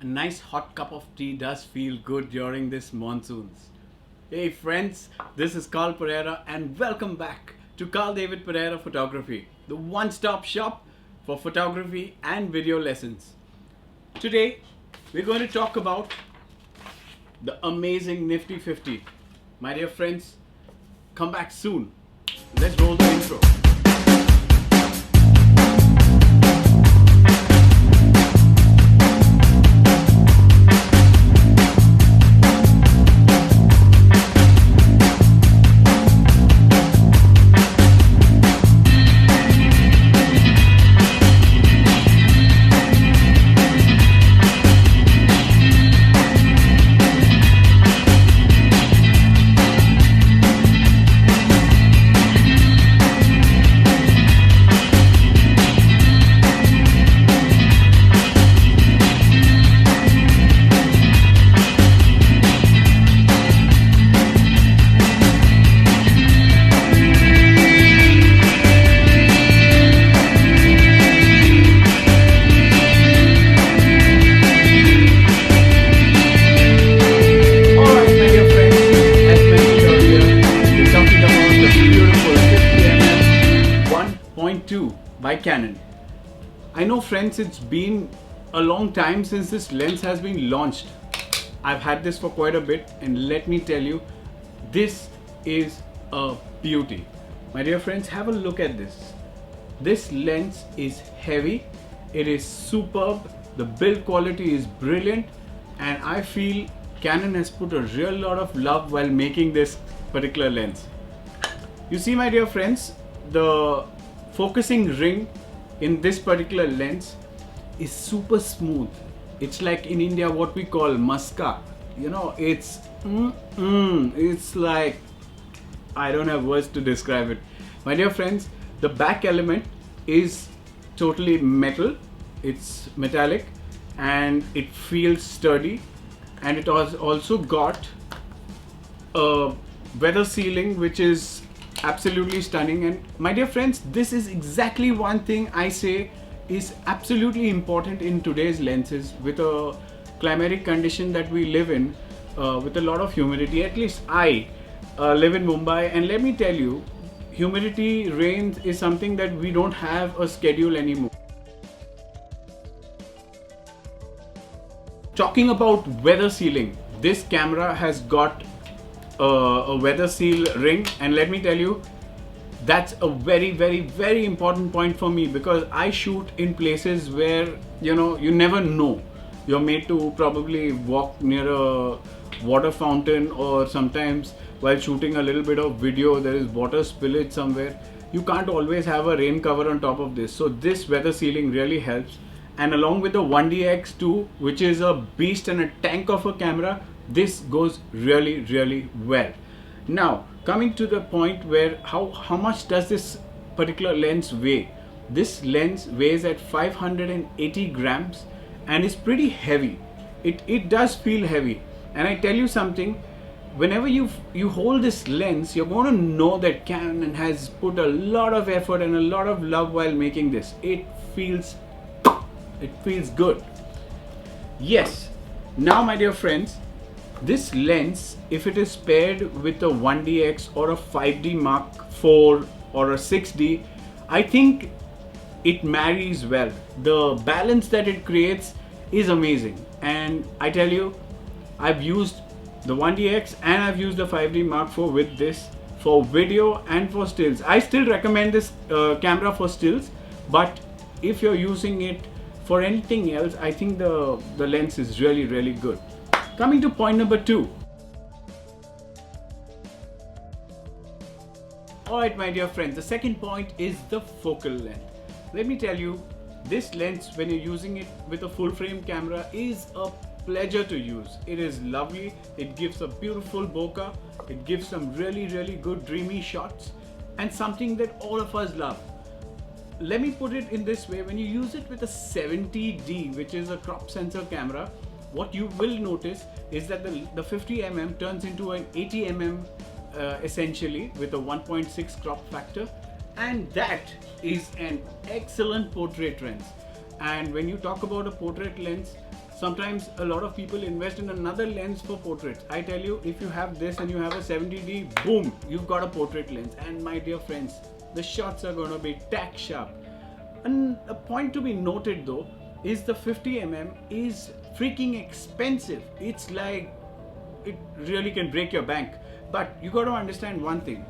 A nice hot cup of tea does feel good during this monsoons. Hey friends, this is Carl Pereira and welcome back to Carl David Pereira Photography, the one-stop shop for photography and video lessons. Today, we're going to talk about the amazing Nifty 50. My dear friends, come back soon. Let's roll the intro. By Canon. I know friends, it's been a long time since this lens has been launched. I've had this for quite a bit and let me tell you, this is a beauty. My dear friends, have a look at this. This lens is heavy, it is superb, the build quality is brilliant, and I feel Canon has put a real lot of love while making this particular lens. You see, my dear friends, the focusing ring in this particular lens is super smooth. It's like in India what we call muska. You know, it's like, I don't have words to describe it. My dear friends, the back element is totally metal. It's metallic and it feels sturdy, and it has also got a weather sealing which is absolutely stunning. And my dear friends, this is exactly one thing I say is absolutely important in today's lenses with a climatic condition that we live in, with a lot of humidity. At least I live in Mumbai, and let me tell you, humidity, rain is something that we don't have a schedule anymore. Talking about weather sealing, this camera has got a weather seal ring, and let me tell you, that's a very important point for me, because I shoot in places where you never know. You're made to probably walk near a water fountain, or sometimes while shooting a little bit of video there is water spillage somewhere. You can't always have a rain cover on top of this, so this weather sealing really helps. And along with the 1DX2, which is a beast and a tank of a camera, this goes really well. Now coming to the point where how much does this particular lens weigh? This lens weighs at 580 grams and is pretty heavy. It does feel heavy, and I tell you something, whenever you hold this lens, you're going to know that Canon has put a lot of effort and a lot of love while making this. It feels good. Yes. Now my dear friends, this lens, if it is paired with a 1DX or a 5D Mark IV or a 6D, I think it marries well. The balance that it creates is amazing, and I tell you, I've used the 1DX and I've used the 5D Mark IV with this for video and for stills. I still recommend this camera for stills, but if you're using it for anything else, I think the lens is really good. Coming to point number 2. Alright my dear friends, the second point is the focal length. Let me tell you, this lens, when you're using it with a full frame camera, is a pleasure to use. It is lovely, it gives a beautiful bokeh, it gives some really good dreamy shots, and something that all of us love. Let me put it in this way, when you use it with a 70D, which is a crop sensor camera, what you will notice is that the 50mm turns into an 80mm essentially, with a 1.6 crop factor, and that is an excellent portrait lens. And when you talk about a portrait lens, Sometimes a lot of people invest in another lens for portraits. I tell you, if you have this and you have a 70D, boom, you've got a portrait lens. And my dear friends, the shots are gonna be tack sharp. And a point to be noted though is the 50mm is freaking expensive. It's like, it really can break your bank. But you got to understand one thing.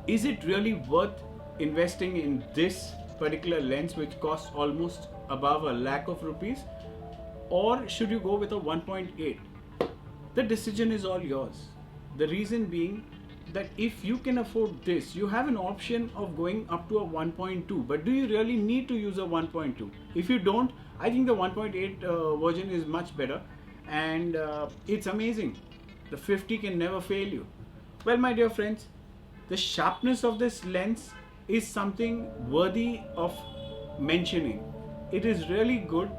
Is it really worth investing in this particular lens which costs almost above a lakh of rupees, or should you go with a 1.8? The decision is all yours. The reason being that if you can afford this, you have an option of going up to a 1.2, but do you really need to use a 1.2? If you don't, I think the 1.8 version is much better, and it's amazing. The 50 can never fail you. Well, my dear friends, the sharpness of this lens is something worthy of mentioning. It is really good,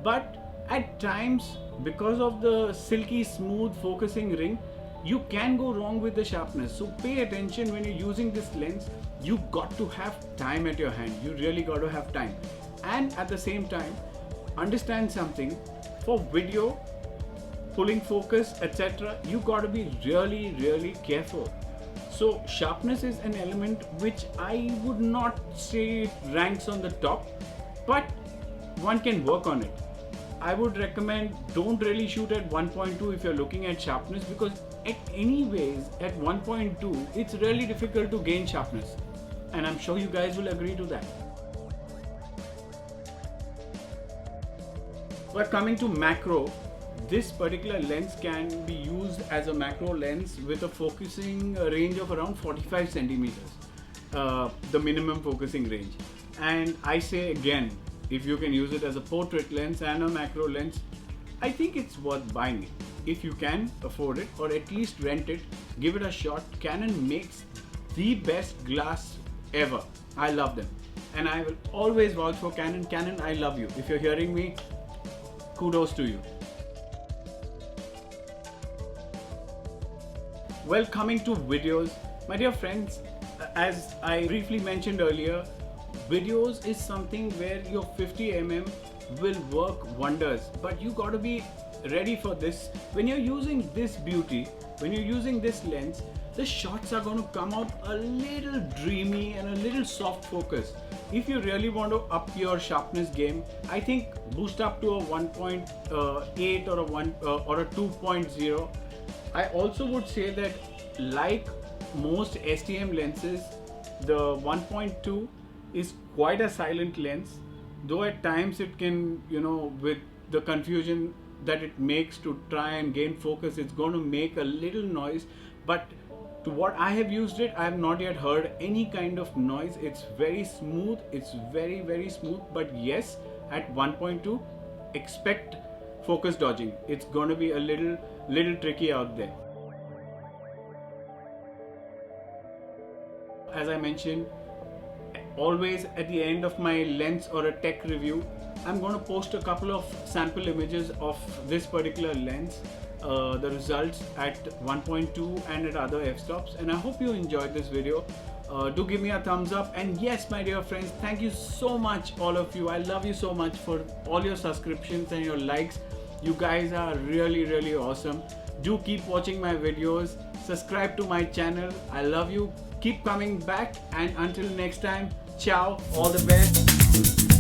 but at times, because of the silky smooth focusing ring, you can go wrong with the sharpness. So pay attention when you're using this lens. You got to have time at your hand. You really got to have time. And at the same time, understand something. For video, pulling focus, etc., you got to be really careful. So sharpness is an element which I would not say it ranks on the top, but one can work on it. I would recommend don't really shoot at 1.2 if you're looking at sharpness, because anyways at 1.2 it's really difficult to gain sharpness, and I'm sure you guys will agree to that. But coming to macro, this particular lens can be used as a macro lens with a focusing range of around 45 centimeters, the minimum focusing range. And I say again, if you can use it as a portrait lens and a macro lens, I think it's worth buying it. If you can afford it, or at least rent it, give it a shot. Canon makes the best glass ever. I love them, and I will always vouch for Canon. Canon, I love you. If you're hearing me, kudos to you. Well, coming to videos, my dear friends, as I briefly mentioned earlier, videos is something where your 50mm will work wonders, but you got to be ready for this. When you're using this beauty, when you're using this lens, the shots are going to come out a little dreamy and a little soft focus. If you really want to up your sharpness game, I think boost up to a 1.8 or a 2.0. I also would say that, like most STM lenses, the 1.2 is quite a silent lens, though at times it can, with the confusion that it makes to try and gain focus, it's going to make a little noise. But to what I have used it, I have not yet heard any kind of noise. It's very smooth, it's very smooth. But yes, at 1.2, expect focus dodging. It's going to be a little tricky out there. As I mentioned, always at the end of my lens or a tech review, I'm going to post a couple of sample images of this particular lens, the results at 1.2 and at other f-stops, and I hope you enjoyed this video. Do give me a thumbs up, and yes, my dear friends, thank you so much, all of you. I love you so much for all your subscriptions and your likes. You guys are really awesome. Do keep watching my videos, subscribe to my channel. I love you. Keep coming back, and until next time, ciao, all the best.